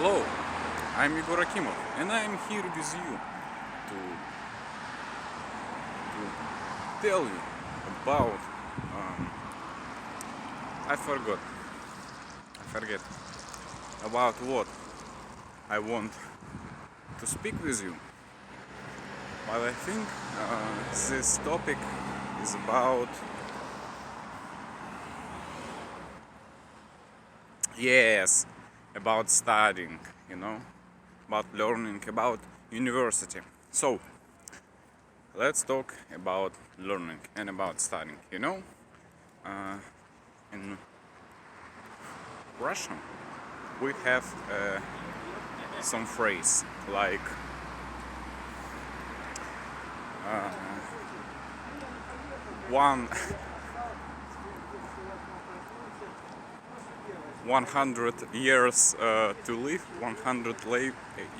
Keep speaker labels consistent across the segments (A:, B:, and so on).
A: Hello, I'm Igor Akimov, and I'm here with you to tell you about. I forget about what I want to speak with you. But I think this topic is about about studying, about learning, about university. So let's talk about learning and about studying. In Russian we have some phrase like one 100 years to live, 100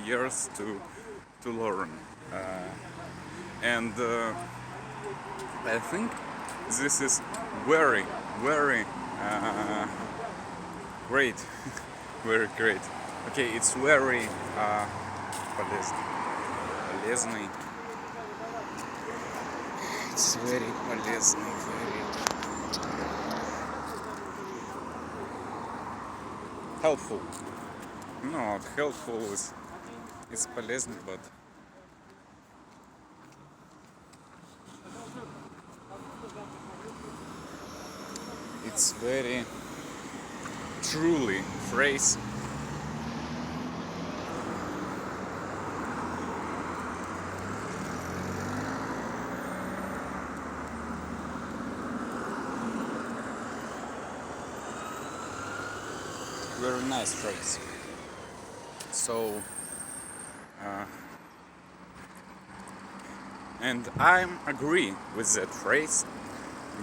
A: years to learn, and I think this is very great, very great. Okay, it's very полезный. It's very полезный, very helpful. No, helpful is it's полезный, but it's very truly phrase. Very nice phrase. So, and I agree with that phrase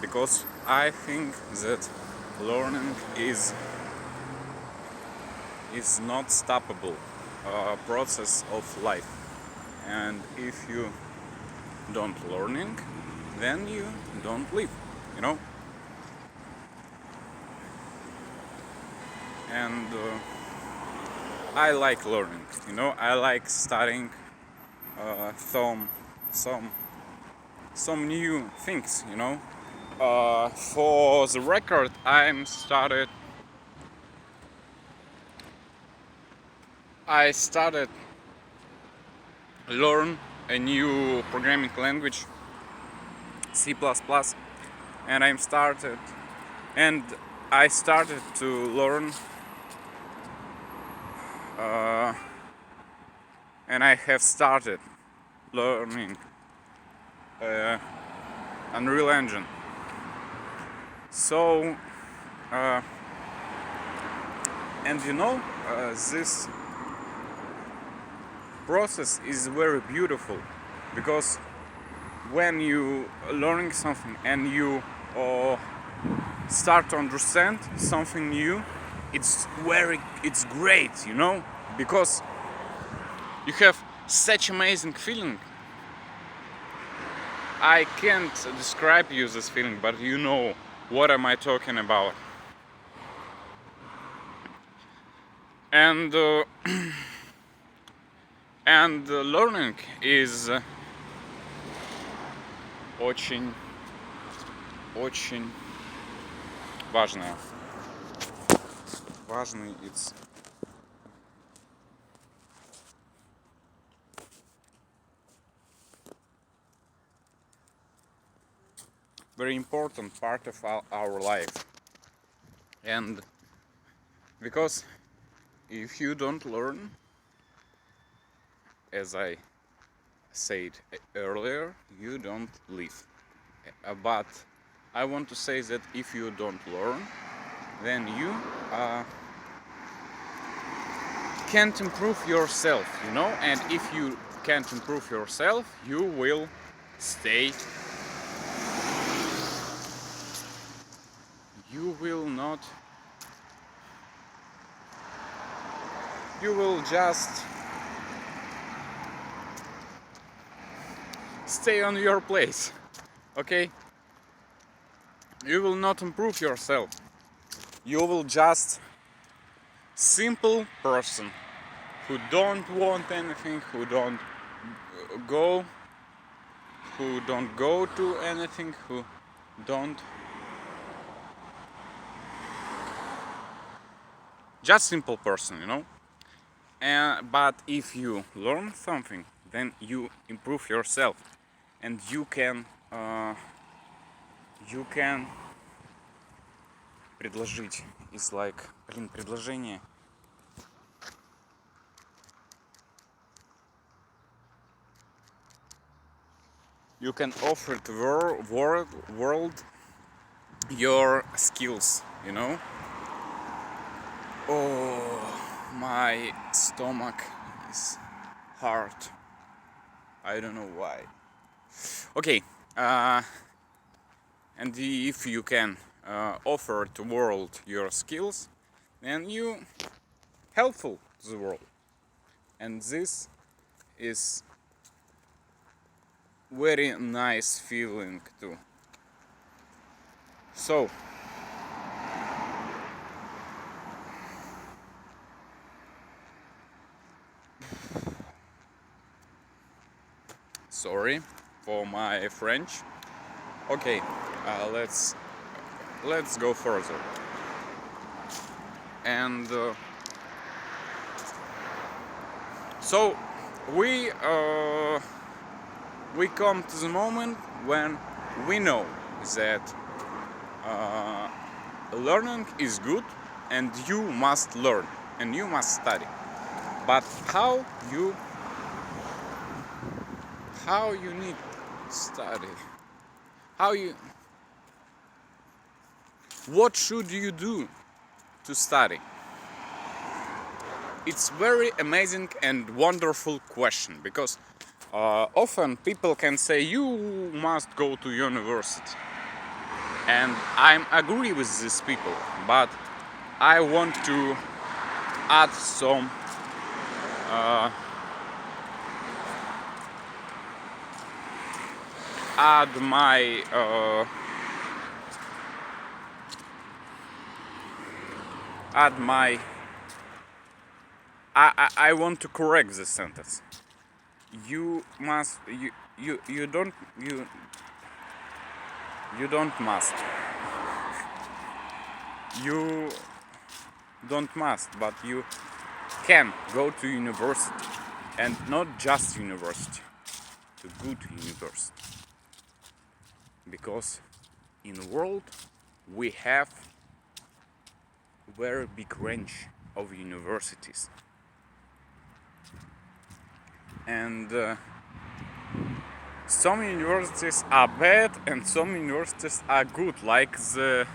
A: because I think that learning is not stoppable process of life, and if you don't learning, then you don't live, and I like learning, I like studying some new things, for the record, I started learn a new programming language, C++, and I started to learn and I have started learning Unreal Engine. So and this process is very beautiful because when you learning something and you start to understand something new, it's great, because you have such amazing feeling. I can't describe you this feeling, but you know what am I talking about. And and learning is очень важное. Важный, it's very important part of our life. And because if you don't learn, as I said earlier, you don't live. But I want to say that if you don't learn, then you can't improve yourself, and if you can't improve yourself, you will stay. You will just stay on your place, okay? You will not improve yourself. You will just simple person who don't want anything, who go don't go to anything, who don't, just simple person, you know. But if you learn something, then you improve yourself, and you can предложить is like, предложение. You can offer to world your skills, you know. Oh, my stomach is hard. I don't know why. Okay, and if you can offer to world your skills, then you helpful to the world, and this is very nice feeling too. So sorry for my French. Okay, let's go further. And so we come to the moment when we know that learning is good, and you must learn and you must study. But how you need to study? What should you do to study? It's very amazing and wonderful question, because often people can say you must go to university, and I agree with these people, but I want to add some add my I want to correct this sentence. You must you don't must you don't must, but you can go to university, and not just university, to good university, because in the world we have very big range of universities, and some universities are bad and some universities are good, like the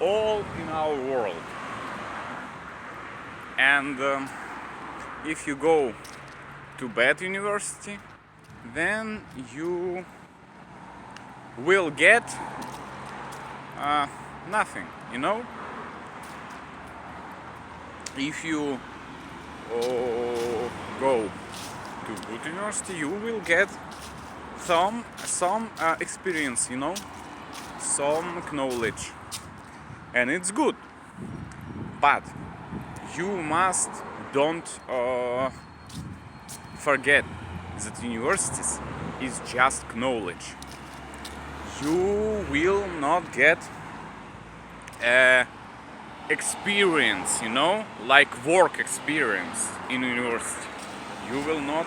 A: all in our world. And if you go to bad university, then you will get nothing, you know. If you go to good university, you will get some experience, you know, some knowledge, and it's good. But you must don't forget that universities is just knowledge. You will not get experience, you know, like work experience in university. You will not,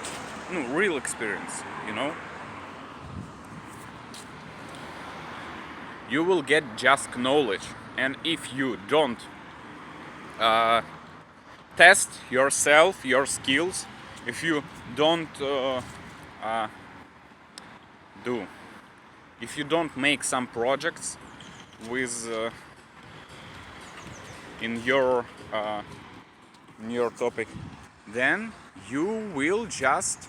A: no, real experience, you know. You will get just knowledge, and if you don't test yourself, your skills, if you don't if you don't make some projects with in your topic, then you will just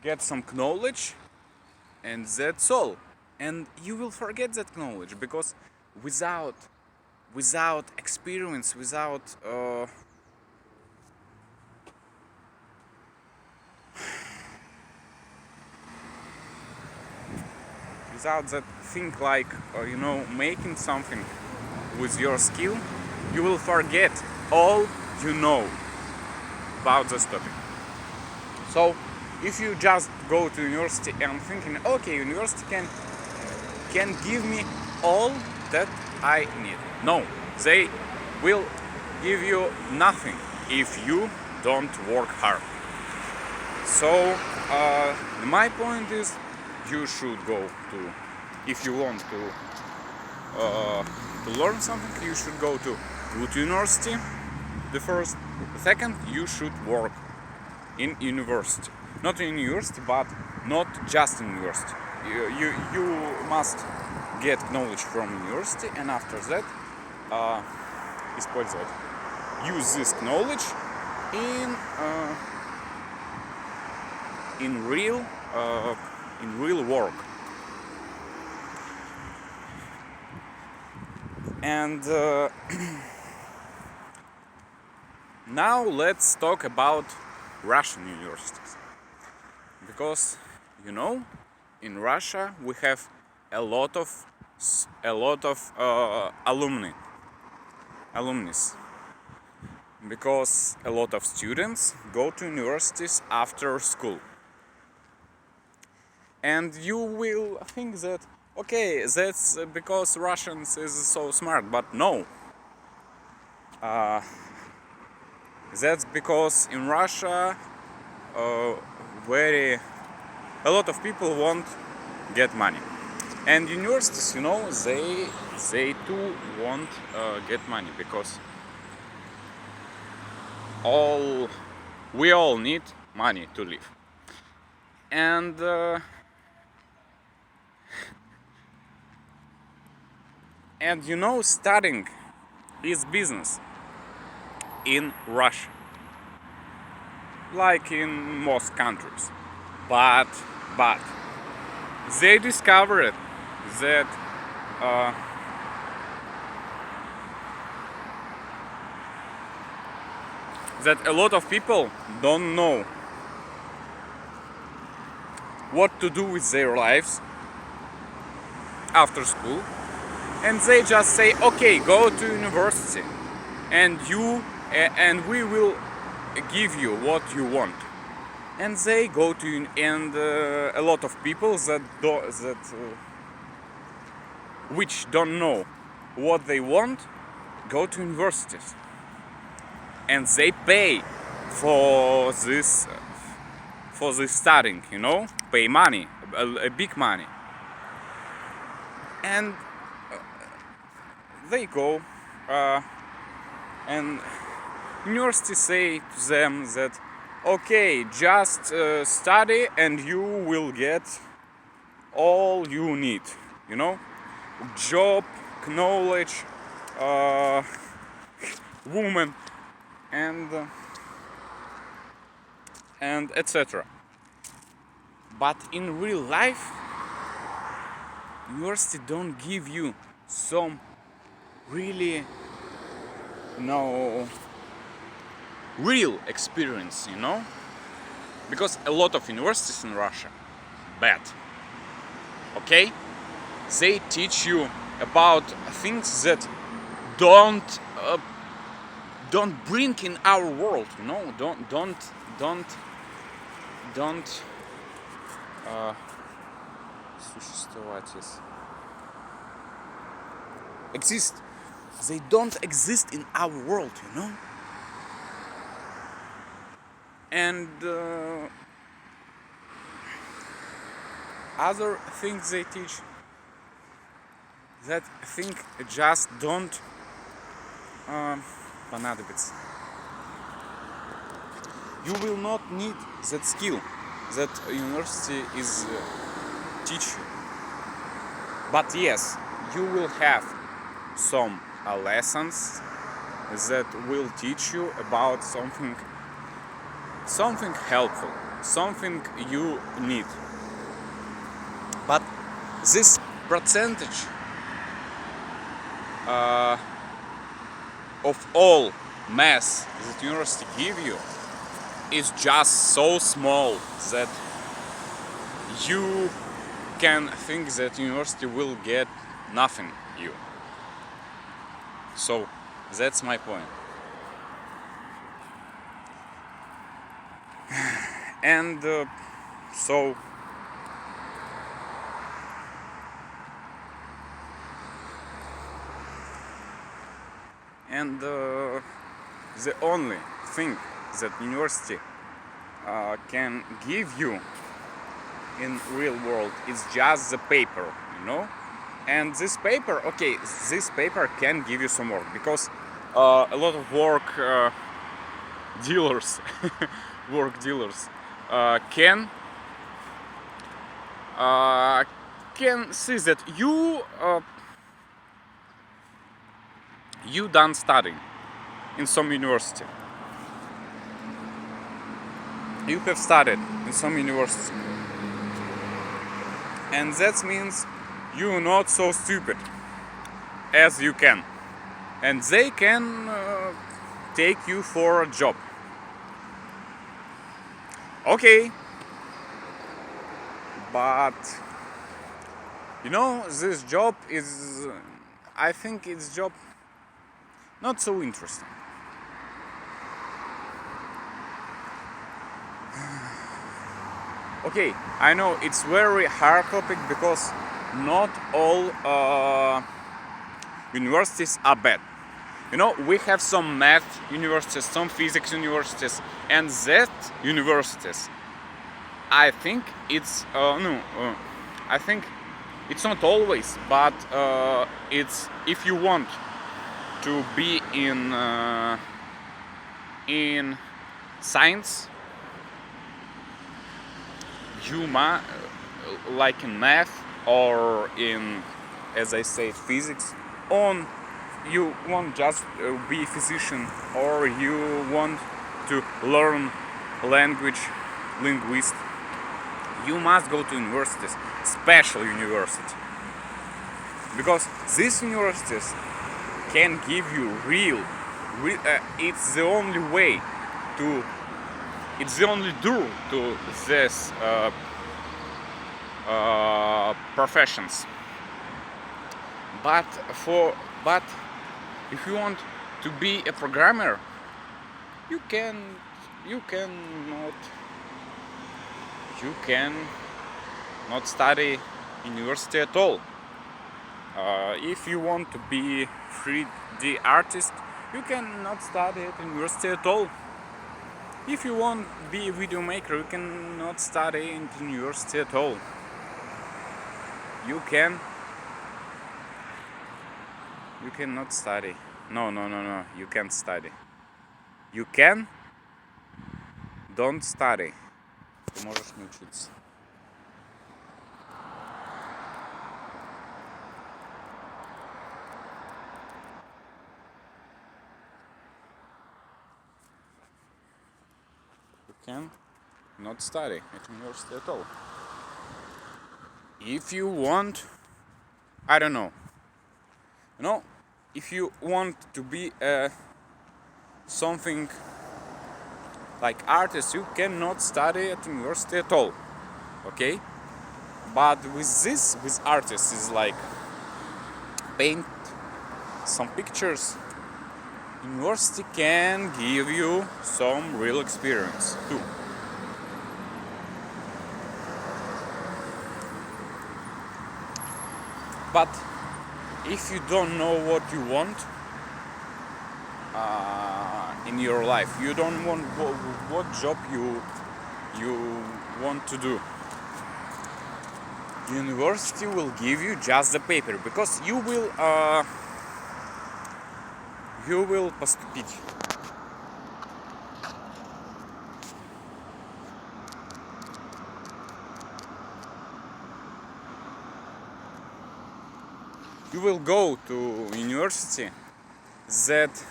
A: get some knowledge, and that's all. And you will forget that knowledge, because without experience, without that thing, like you know, making something with your skill, you will forget all you know about this topic. So if you just go to university and thinking, okay, university can give me all that I need. No, they will give you nothing if you don't work hard. So my point is, you should go to, if you want to learn something, you should go to university. The first, the second, you should work in university. Not in university, but not just in university. You must get knowledge from university, and after that, использовать, use this knowledge in real work. And now let's talk about Russian universities, because in Russia we have a lot of alumnus, because a lot of students go to universities after school. And you will think that, okay, that's because Russians is so smart, but no. That's because in Russia a lot of people won't get money, and universities, they too won't get money, because we all need money to live. And studying is business in Russia, like in most countries. But they discovered that a lot of people don't know what to do with their lives after school, and they just say, okay, go to university, and we will give you what you want. And they go to, and a lot of people which don't know what they want go to universities, and they pay for this studying, pay money, a big money, and they go, and university say to them that, okay, just study and you will get all you need, job, knowledge, woman, and etc. But in real life, university don't give you some really real experience, because a lot of universities in Russia bad. Okay, they teach you about things that don't bring in our world, don't существовать, exist. They don't exist in our world, and other things they teach, that thing just don't понадобится. You will not need that skill that university is teach you. But yes, you will have some lessons that will teach you about something helpful, something you need. But this percentage of all mass that university give you is just so small that you can think that university will get nothing you. So that's my point. And so and the only thing that university can give you in real world is just the paper, you know. And this paper, okay, this paper can give you some work, because a lot of work dealers work dealers can see that you done studying in some university. You have studied in some university, and that means you're not so stupid as you can, and they can take you for a job. Okay, but you know, this job is, I think it's job not so interesting. Okay, I know it's very hard topic, because not all universities are bad. You know, we have some math universities, some physics universities, and that universities, I think it's I think it's not always, but it's, if you want to be in science, like in math or in, as I say, physics, you want just be a physician, or you want to learn linguist, you must go to universities, special university, because these universities can give you it's the only way to, it's the only door to this professions. But if you want to be a programmer, you can not study university at all. If you want to be 3D artist, you cannot study at university at all. If you want to be a video maker, you cannot study in university at all. You cannot study. No, you can't study. You can, don't study. Ты можешь не учиться. You can not study at university at all. If you want, I don't know, you know, if you want to be something like artist, you cannot study at university at all. Okay, but with artists is like paint some pictures. University can give you some real experience too. But if you don't know what you want in your life, you don't want what job you want to do, university will give you just the paper, because you will поступить. You will go to university that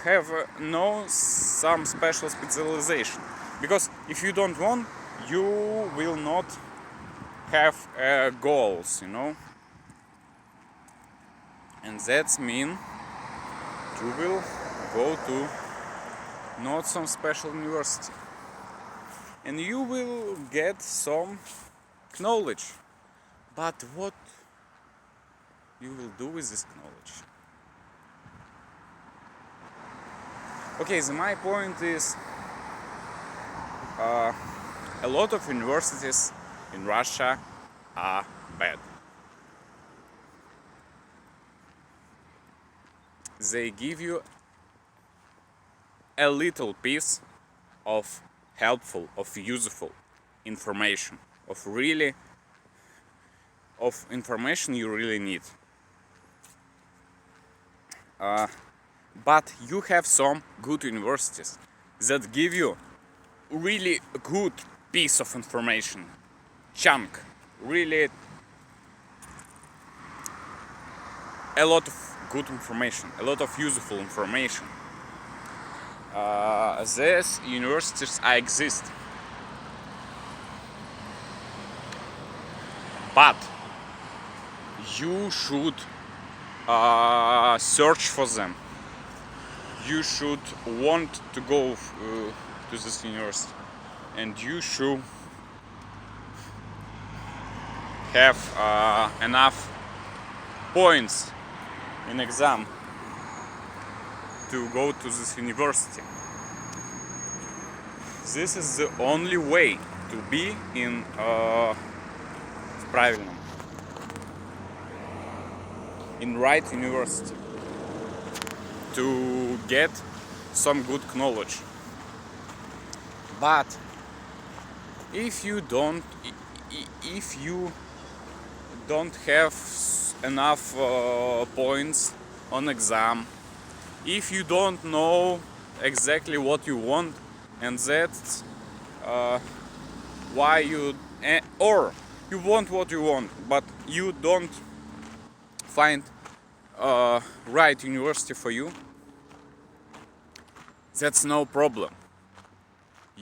A: have some special specialization, because if you don't want, you will not have goals, you know, and that means you will go to not some special university, and you will get some knowledge. But what you will do with this knowledge? Okay, so my point is, a lot of universities in Russia are bad. They give you a little piece of helpful, of useful information, of information you really need. But you have some good universities that give you really good piece of information, chunk, really a lot of good information, a lot of useful information. These universities exist, but you should search for them. You should want to go to this university, and you should have enough points in exam to go to this university. This is the only way to be in правильном, in right university, to get some good knowledge. But if you don't have enough points on exam, if you don't know exactly what you want, and that's why you or you want what you want, but you don't find right university for you, that's no problem.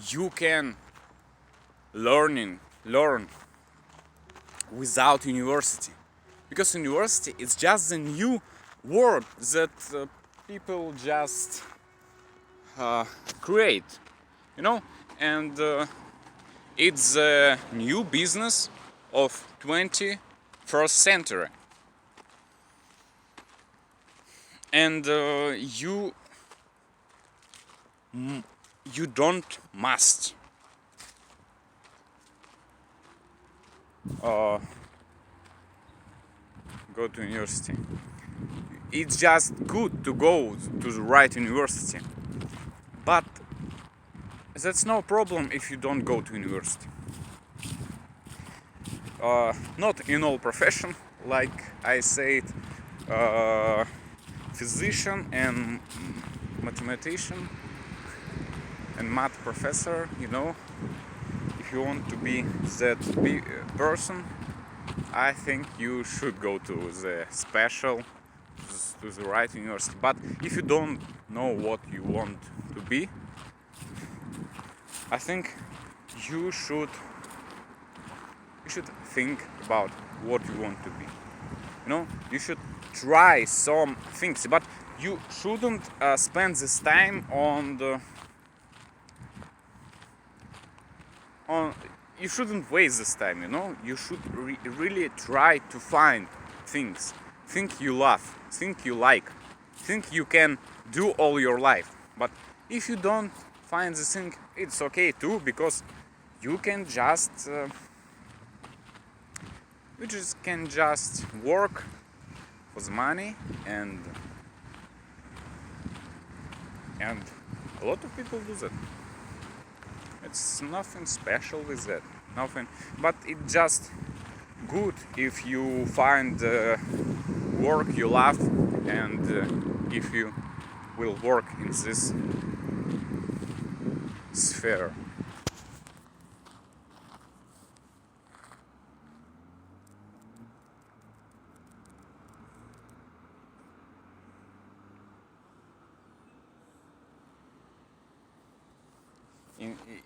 A: You can learn without university, because university is just a new word that people just create, and it's a new business of 21st century, and you don't must go to university. It's just good to go to the right university, but that's no problem if you don't go to university. Not in all profession, like I said, physician and mathematician and math professor, if you want to be that person, I think you should go to the to the right university. But if you don't know what you want to be, I think you should think about what you want to be. You should try some things, but you shouldn't spend this time you shouldn't waste this time. You should really try to find things you love, think you like, think you can do all your life. But if you don't find the thing, it's okay too, because you can just work for the money, and a lot of people do that. It's nothing special with that, nothing, but it's just good if you find work you love, and if you will work in this sphere.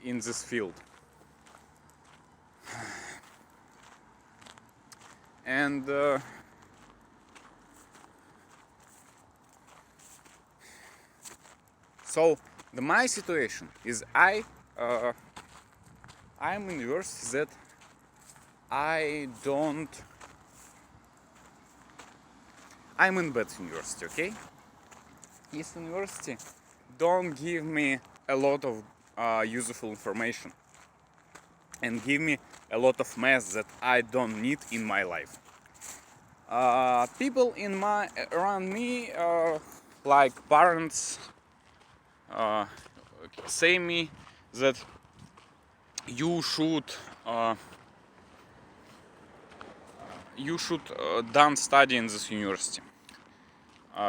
A: In this field. And so my situation is I'm in university that I'm in bad university, okay? This university don't give me a lot of useful information and give me a lot of mess that I don't need in my life. People around me, like parents, say me that you should done study in this university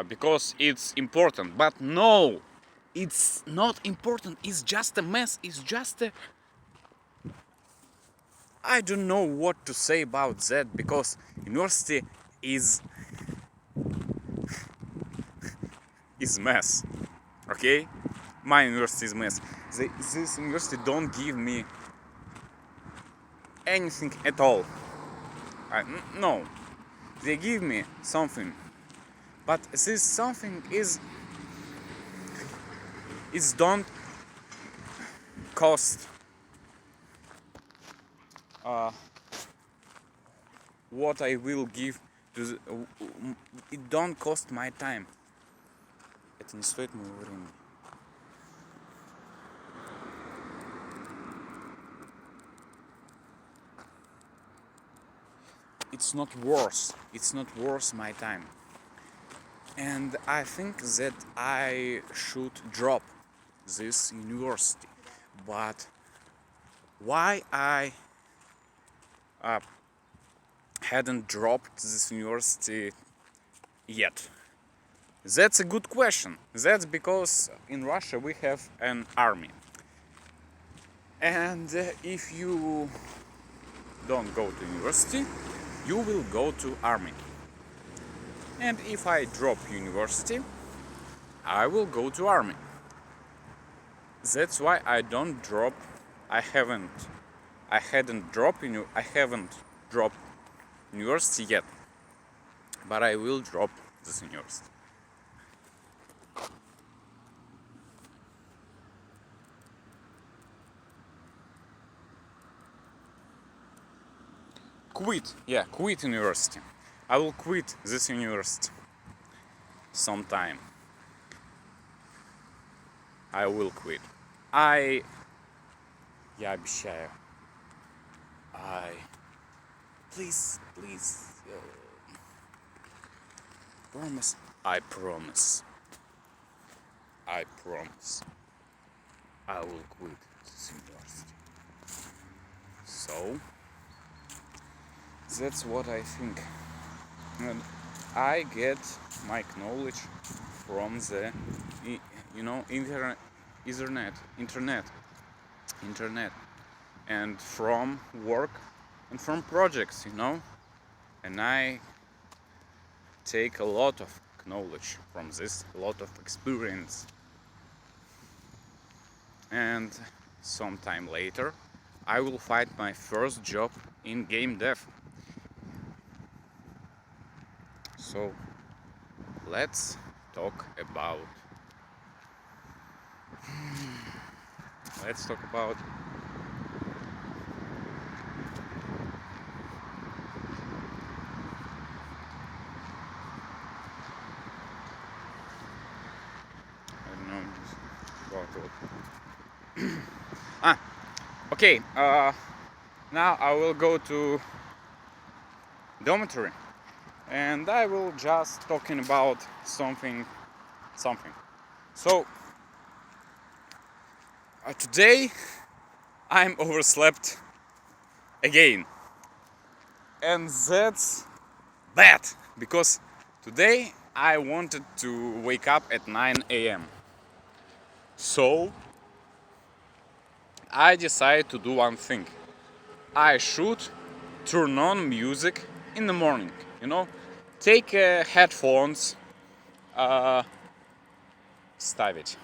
A: because it's important. But no, it's not important. It's just a mess. It's just a, I don't know what to say about that, because university is mess. Okay, my university is mess. This university don't give me anything at all. No, they give me something, but this something is don't cost what I will give to the, it don't cost my time. Это не стоит моего времени. It's not worth my time. And I think that I should drop this university. But why I hadn't dropped this university yet? That's a good question. That's because in Russia we have an army. And if you don't go to university, you will go to army. And if I drop university, I will go to army. That's why I don't drop. I haven't dropped university yet, but I will drop this university. Quit university. I will quit this university sometime. I will quit. Я обещаю. Please, promise. I promise. I will quit this university. So that's what I think. And I get my knowledge from the, internet, and from work and from projects, and I take a lot of knowledge from this, a lot of experience. And sometime later I will find my first job in game dev. So let's talk about I don't know about what. Okay. Now I will go to dormitory, and I will just talking about something. So today I'm overslept again, and that's bad, because today I wanted to wake up at 9 a.m. So I decided to do one thing. I should turn on music in the morning, take headphones, ставить.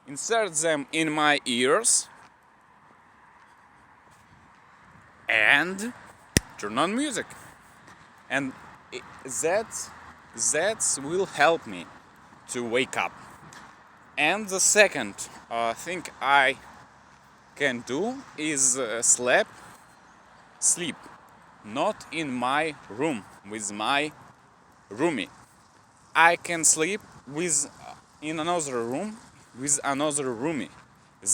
A: Insert them in my ears and turn on music. And that will help me to wake up. And the second thing I can do is sleep, not in my room with my roomie. I can sleep with in another room with another roomie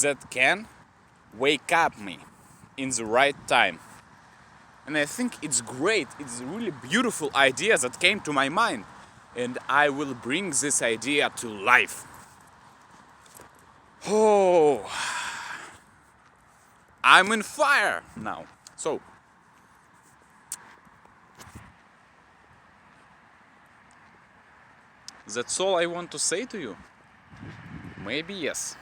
A: that can wake up me in the right time. And I think it's great. It's a really beautiful idea that came to my mind, and I will bring this idea to life. Oh, I'm in fire now. So, that's all I want to say to you. Maybe yes.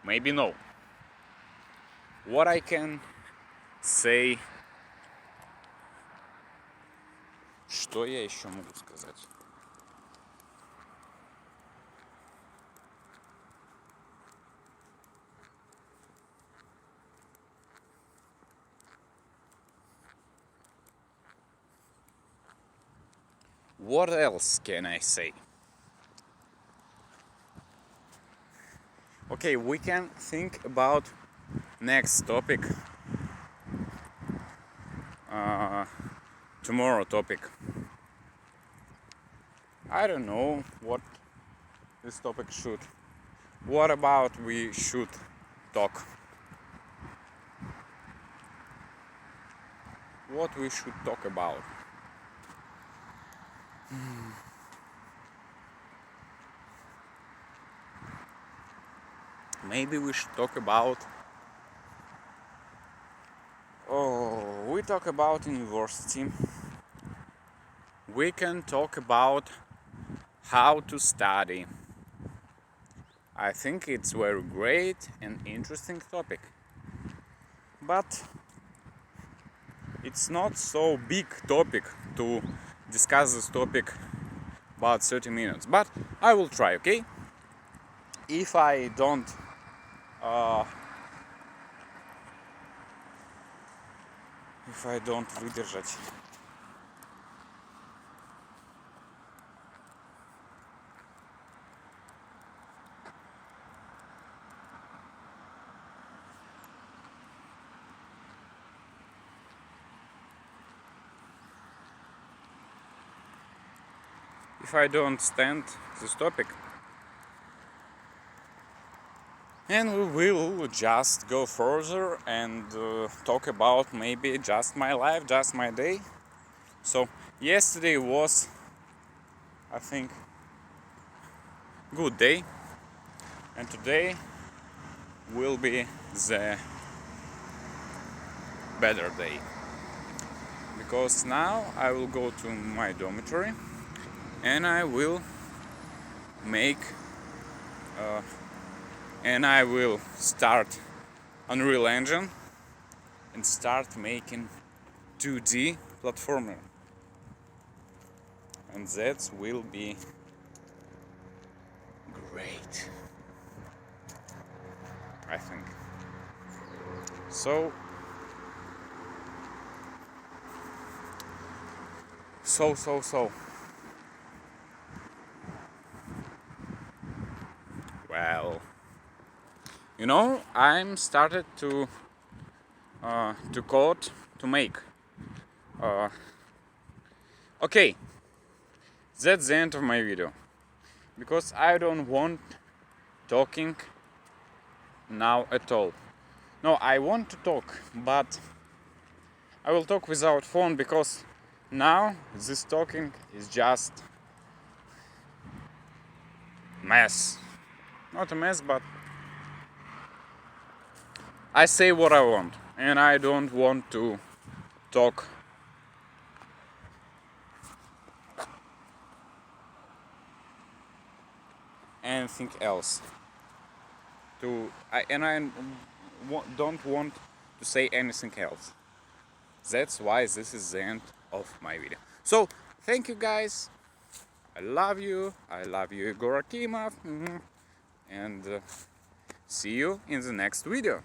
A: Maybe no. What I can say... Что я еще могу сказать? What else can I say? Okay, we can think about next topic. Tomorrow topic. I don't know what this topic should. What about we should talk? What we should talk about? Maybe we should talk about... Oh, we talk about university. We can talk about how to study. I think it's very great and interesting topic. But it's not so big topic to discuss this topic about 30 minutes. But I will try, okay? If I don't выдержать. If I don't stand this topic, and we will just go further and talk about maybe just my life, just my day. So yesterday was, I think, good day, and today will be the better day, because now I will go to my dormitory and I will make and I will start Unreal Engine and start making 2D platformer, and that will be great, I think. So well, you know, I'm started to code, to make. Okay, that's the end of my video, because I don't want talking now at all. No, I want to talk, but I will talk without phone, because now this talking is just mess. Not a mess, but I say what I want, and I don't want to talk anything else. I don't want to say anything else. That's why this is the end of my video. So, thank you guys. I love you. I love you, Igor Akimov. And see you in the next video.